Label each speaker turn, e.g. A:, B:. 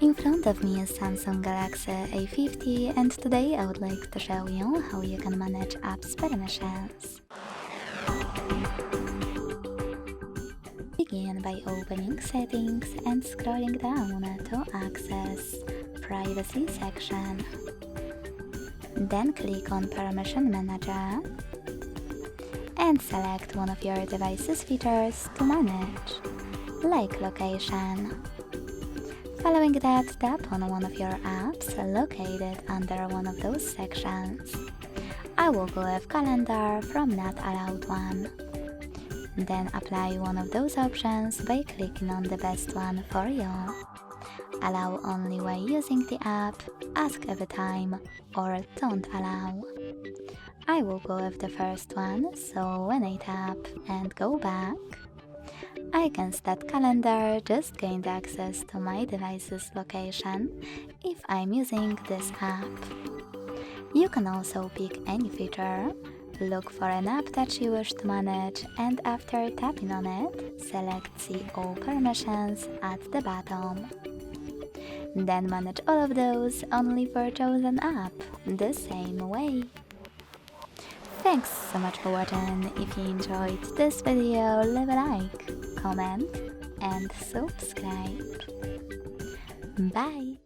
A: In front of me is Samsung Galaxy A50 and today I would like to show you how you can manage apps permissions. Begin by opening Settings and scrolling down to access Privacy section. Then click on Permission Manager and select one of your device's features to manage, like location. Following that, tap on one of your apps located under one of those sections. I will go with Calendar from Not Allowed one. Then apply one of those options by clicking on the best one for you. Allow only while using the app, ask every time, or don't allow. I will go with the first one, so when I tap and go back, I can set Calendar just gained access to my device's location if I'm using this app. You can also pick any feature, look for an app that you wish to manage, and after tapping on it, select See All Permissions at the bottom. Then manage all of those only for chosen app, the same way. Thanks so much for watching. If you enjoyed this video, leave a like, comment and subscribe. Bye!